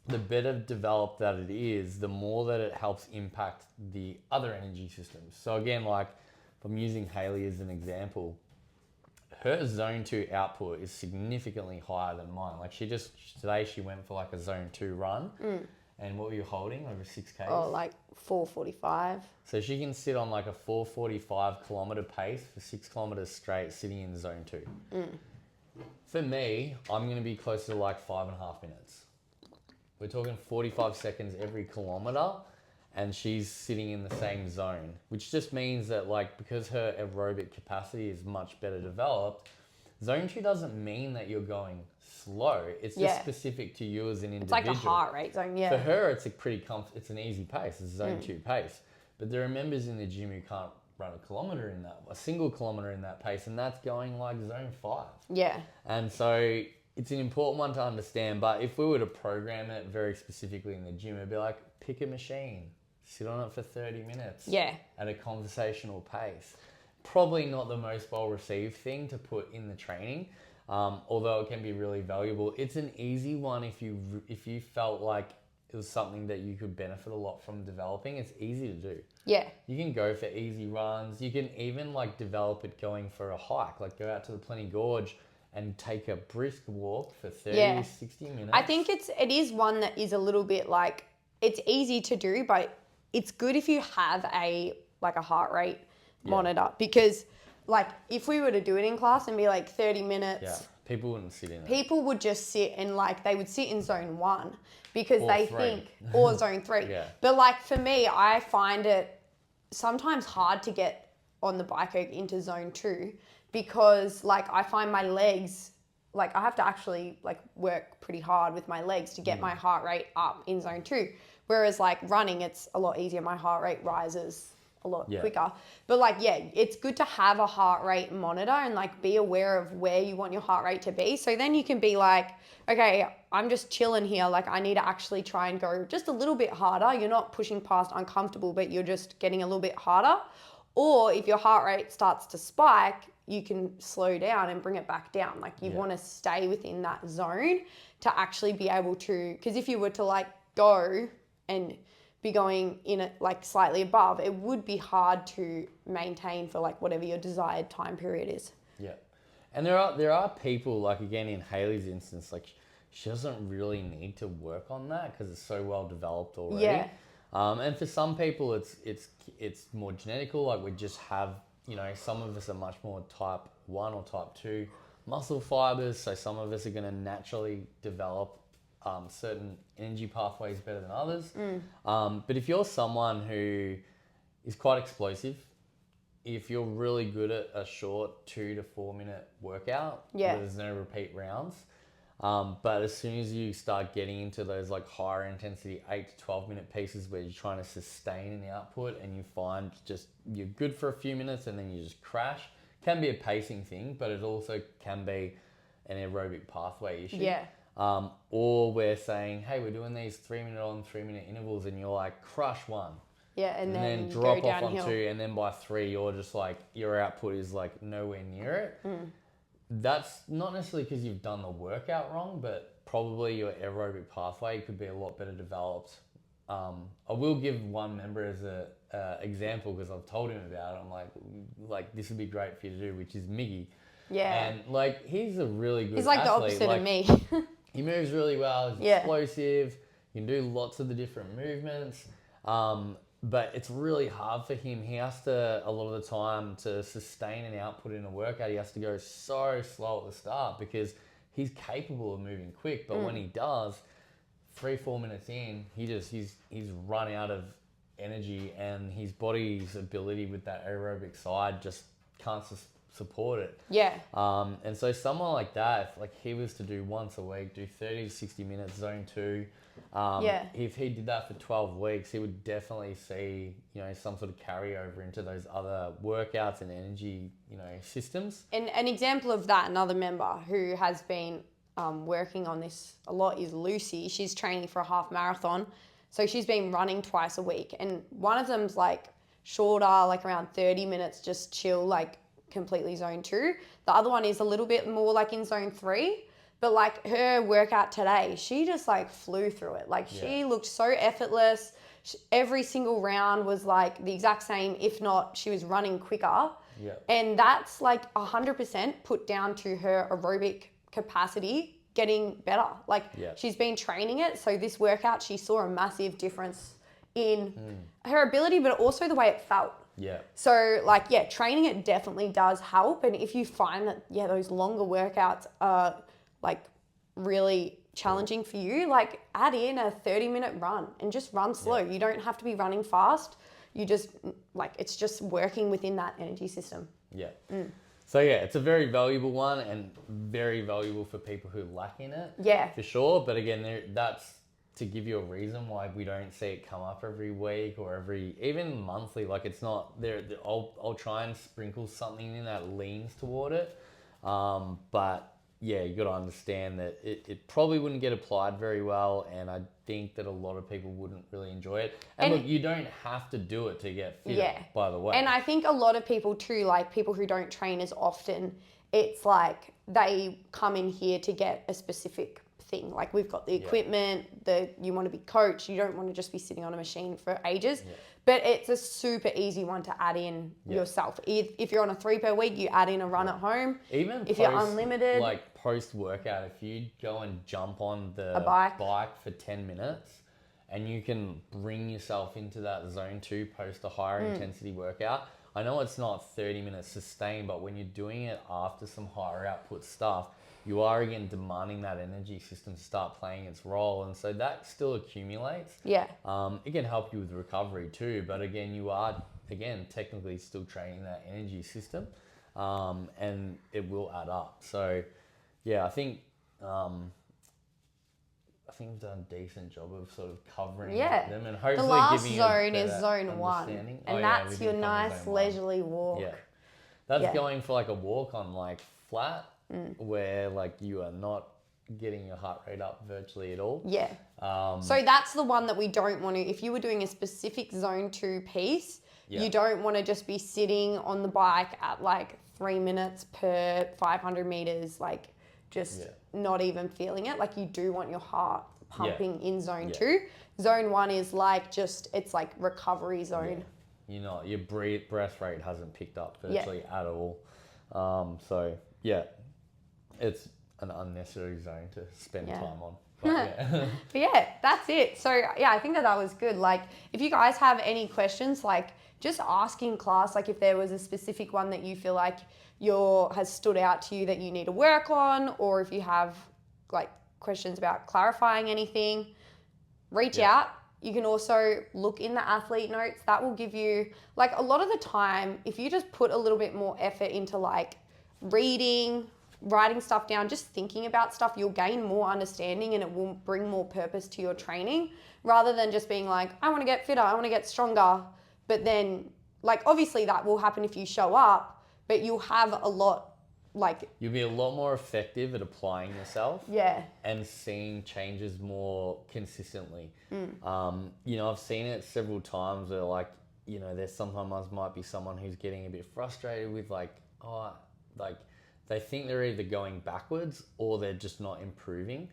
the better developed that it is, the more that it helps impact the other energy systems. So again, like if I'm using Hayley as an example, her zone 2 output is significantly higher than mine. Like today she went for like a zone 2 run. And what were you holding over 6K? Oh, like 4:45. So she can sit on like a 4:45 kilometer pace for 6 kilometers straight sitting in zone 2. For me, I'm going to be closer to like 5.5 minutes. We're talking 45 seconds every kilometer, and she's sitting in the same zone, which just means that like because her aerobic capacity is much better developed, zone 2 doesn't mean that you're going slow. It's just specific to you as an individual. It's like a heart rate zone, For her, it's a pretty it's an easy pace. It's a zone 2 pace. But there are members in the gym who can't run a single kilometer in that pace, and that's going like zone 5. Yeah. And so it's an important one to understand, but if we were to program it very specifically in the gym, it'd be like, pick a machine, sit on it for 30 minutes at a conversational pace. Probably not the most well-received thing to put in the training, although it can be really valuable. It's an easy one if you felt like it was something that you could benefit a lot from developing. It's easy to do. Yeah. You can go for easy runs. You can even like develop it going for a hike, like go out to the Plenty Gorge and take a brisk walk for 30, 60 minutes. I think it is one that is a little bit like, it's easy to do, but it's good if you have a heart rate monitor, because like if we were to do it in class and be like 30 minutes, people wouldn't sit in it. People would just sit and like they would sit in zone 1 because Or they 3. think, or zone 3. But like for me, I find it sometimes hard to get on the bike into zone 2 because like I find my legs, like I have to actually like work pretty hard with my legs to get my heart rate up in zone 2. Whereas like running, it's a lot easier. My heart rate rises a lot quicker. But like, it's good to have a heart rate monitor and like be aware of where you want your heart rate to be. So then you can be like, okay, I'm just chilling here. Like I need to actually try and go just a little bit harder. You're not pushing past uncomfortable, but you're just getting a little bit harder. Or if your heart rate starts to spike, you can slow down and bring it back down. Like you want to stay within that zone to actually be able to, because if you were to like go and be going in it like slightly above, it would be hard to maintain for like whatever your desired time period is. Yeah. And there are people, like again in Hayley's instance, like she doesn't really need to work on that because it's so well developed already. Yeah. And for some people it's more genetical, like we just have, some of us are much more type 1 or type 2 muscle fibers, so some of us are going to naturally develop certain energy pathways better than others. But if you're someone who is quite explosive, if you're really good at a short 2 to 4 minute workout, where there's no repeat rounds, but as soon as you start getting into those like higher intensity 8 to 12 minute pieces where you're trying to sustain an output and you find just you're good for a few minutes and then you just crash, can be a pacing thing, but it also can be an aerobic pathway issue. Yeah. Or we're saying, hey, we're doing these 3 minute on, 3 minute intervals, and you're like, crush one. Yeah, and then drop go off downhill. on 2, and then by 3, you're just like, your output is like nowhere near it. That's not necessarily because you've done the workout wrong, but probably your aerobic pathway could be a lot better developed. I will give one member as a example because I've told him about it. I'm like this would be great for you to do, which is Miggy. Yeah. And like he's a really good He's like athlete. the opposite of me. He moves really well. He's explosive. You can do lots of the different movements. But it's really hard for him. He has to, a lot of the time, to sustain an output in a workout, he has to go so slow at the start because he's capable of moving quick. But when he does, 3-4 minutes in, he's run out of energy, and his body's ability with that aerobic side just can't support it. Yeah. And so someone like that, if like he was to do once a week, do 30 to 60 minutes zone 2, if he did that for 12 weeks, he would definitely see, some sort of carryover into those other workouts and energy, systems. And an example of that, another member who has been working on this a lot is Lucy. She's training for a half marathon. So she's been running twice a week. And one of them's like shorter, like around 30 minutes, just chill, like completely zone 2. The other one is a little bit more like in zone 3. But like her workout today, she just like flew through it. Like she looked so effortless. Every single round was like the exact same. If not, she was running quicker. Yeah. And that's like 100% put down to her aerobic capacity getting better. Like she's been training it. So this workout, she saw a massive difference in her ability, but also the way it felt. Yeah. So training it definitely does help. And if you find that, those longer workouts are like really challenging for you, like add in a 30-minute run and just run slow. You don't have to be running fast. You just it's just working within that energy system. Yeah. So it's a very valuable one and very valuable for people who lack in it. Yeah. For sure. But again, that's to give you a reason why we don't see it come up every week or even monthly. Like it's not there. I'll try and sprinkle something in that leans toward it. But you got to understand that it probably wouldn't get applied very well, and I think that a lot of people wouldn't really enjoy it. And look, you don't have to do it to get fit, by the way. And I think a lot of people too, like people who don't train as often, it's like they come in here to get a specific thing. Like we've got the equipment, you want to be coached, you don't want to just be sitting on a machine for ages. But it's a super easy one to add in yourself. If you're on a 3 per week, you add in a run at home. Even if you're unlimited, like post workout, if you go and jump on the bike for 10 minutes, and you can bring yourself into that zone 2 post a higher intensity workout. I know it's not 30 minutes sustained, but when you're doing it after some higher output stuff, you are again demanding that energy system to start playing its role, and so that still accumulates. It can help you with recovery too, but again, you are technically still training that energy system, and it will add up. So I think we've done a decent job of sort of covering them, and hopefully the last giving zone is zone 1, and that's your nice leisurely walk. That's going for like a walk on like flat, where like you are not getting your heart rate up virtually at all. So that's the one that we don't want to. If you were doing a specific zone 2 piece, you don't want to just be sitting on the bike at like 3 minutes per 500 meters, like just not even feeling it. Like you do want your heart pumping in zone 2. Zone 1 is like it's like recovery zone. Your breath rate hasn't picked up virtually at all. It's an unnecessary zone to spend time on. But that's it. So I think that was good. Like if you guys have any questions, like just ask in class, like if there was a specific one that you feel like has stood out to you that you need to work on, or if you have like questions about clarifying anything, reach out. You can also look in the athlete notes. That will give you, like, a lot of the time, if you just put a little bit more effort into like reading, writing stuff down, just thinking about stuff, you'll gain more understanding and it will bring more purpose to your training rather than just being like, I want to get fitter, I want to get stronger. But then, like, obviously that will happen if you show up, but you'll have a lot, like... You'll be a lot more effective at applying yourself. Yeah. And seeing changes more consistently. You know, I've seen it several times where, like, you know, there's sometimes might be someone who's getting a bit frustrated with, like, they think they're either going backwards or they're just not improving.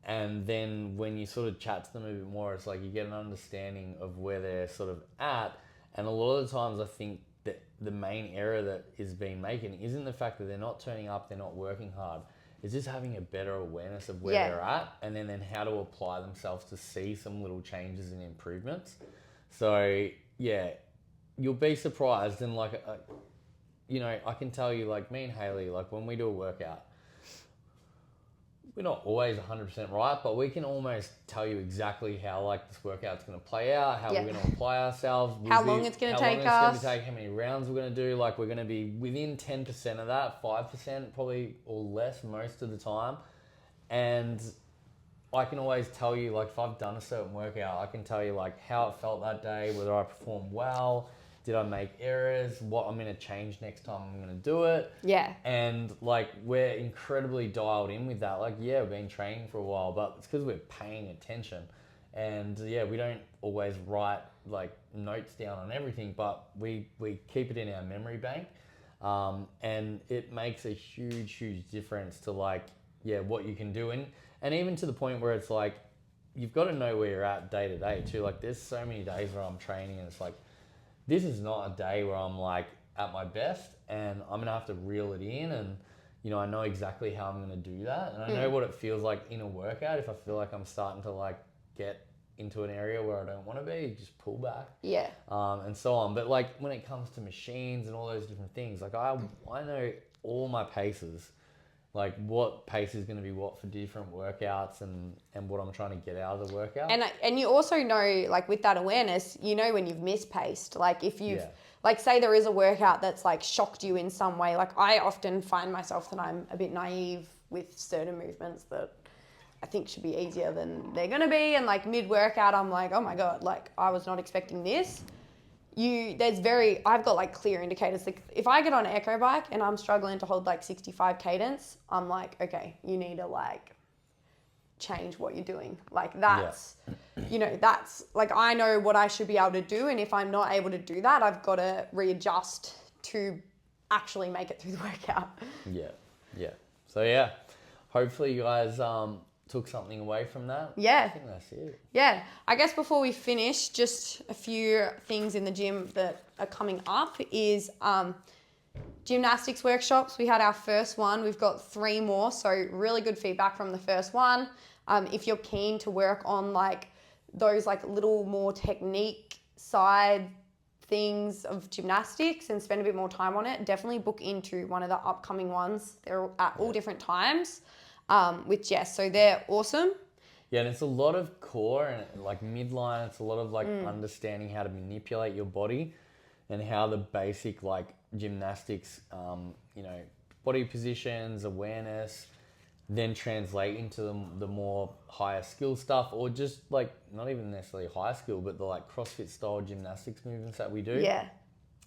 And then when you sort of chat to them a bit more, it's like you get an understanding of where they're sort of at. And a lot of the times I think that the main error that is being making isn't the fact that they're not turning up, they're not working hard. It's just having a better awareness of where they're at and then how to apply themselves to see some little changes and improvements. So, yeah, you'll be surprised. And, like, you know, I can tell you, like, me and Hayley, like, when we do a workout, we're not always 100% right, but we can almost tell you exactly how, like, this workout's going to play out, how we're going to apply ourselves, how long it's going to take us, how many rounds we're going to do. Like, we're going to be within 10% of that, 5% probably, or less most of the time. And I can always tell you, like, if I've done a certain workout, I can tell you, like, how it felt that day, whether I performed well, did I make errors, what I'm going to change next time I'm going to do it. Yeah. And, like, we're incredibly dialed in with that. Like, yeah, we've been training for a while, but it's because we're paying attention. And, yeah, we don't always write, like, notes down on everything, but we keep it in our memory bank. And it makes a huge, huge difference to, like, yeah, what you can do. And even to the point where it's like, you've got to know where you're at day to day too. Like, there's so many days where I'm training and it's like, this is not a day where I'm, like, at my best and I'm going to have to reel it in. And, you know, I know exactly how I'm going to do that. And I know what it feels like in a workout. If I feel like I'm starting to, like, get into an area where I don't want to be, just pull back. Yeah. And so on. But, like, when it comes to machines and all those different things, like, I know all my paces, like, what pace is going to be what for different workouts and what I'm trying to get out of the workout. And you also know, like, with that awareness, you know when you've mispaced. Like, if you've, like, say there is a workout that's, like, shocked you in some way. Like, I often find myself that I'm a bit naive with certain movements that I think should be easier than they're going to be. And, like, mid-workout, I'm like, oh, my God, like, I was not expecting this. I've got, like, clear indicators. Like, if I get on an echo bike and I'm struggling to hold, like, 65 cadence, I'm like, okay, you need to, like, change what you're doing. Like, that's, you know, that's, like, I know what I should be able to do. And if I'm not able to do that, I've got to readjust to actually make it through the workout. Yeah. So, yeah, hopefully you guys took something away from that. Yeah. I think that's it. Yeah. I guess before we finish, just a few things in the gym that are coming up is gymnastics workshops. We had our first one. We've got 3 more. So really good feedback from the first one. If you're keen to work on, like, those, like, little more technique side things of gymnastics and spend a bit more time on it, definitely book into one of the upcoming ones. They're at all different times. With Jess, so they're awesome. Yeah, and it's a lot of core and, like, midline. It's a lot of, like, understanding how to manipulate your body and how the basic, like, gymnastics, you know, body positions, awareness, then translate into the more higher skill stuff, or just, like, not even necessarily high skill, but the, like, CrossFit style gymnastics movements that we do. Yeah.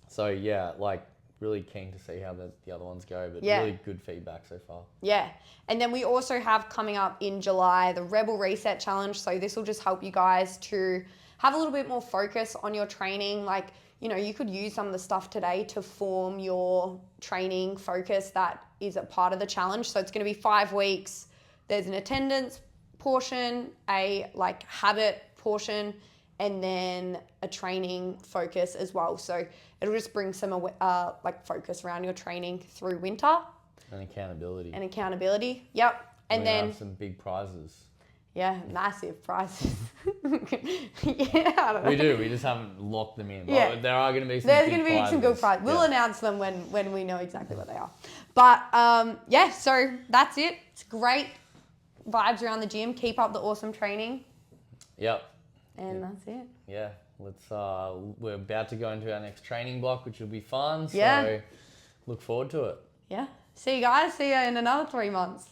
So, yeah, like, really keen to see how the other ones go, but really good feedback so far. Yeah. And then we also have coming up in July the Rebel Reset Challenge. So this will just help you guys to have a little bit more focus on your training. Like, you know, you could use some of the stuff today to form your training focus that is a part of the challenge. So it's going to be 5 weeks. There's an attendance portion, a, like, habit portion, and then a training focus as well. So it'll just bring some like, focus around your training through winter. And accountability. Yep. And then have some big prizes. Yeah, massive prizes. Yeah, I don't know. We do. We just haven't locked them in. Yeah. But there are going to be some There's big going to be prizes. some good prizes. We'll announce them when we know exactly what they are. But yeah, so that's it. It's great vibes around the gym. Keep up the awesome training. Yep. And that's it. Yeah. Let's. We're about to go into our next training block, which will be fun. Yeah. So look forward to it. Yeah. See you guys. See you in another 3 months.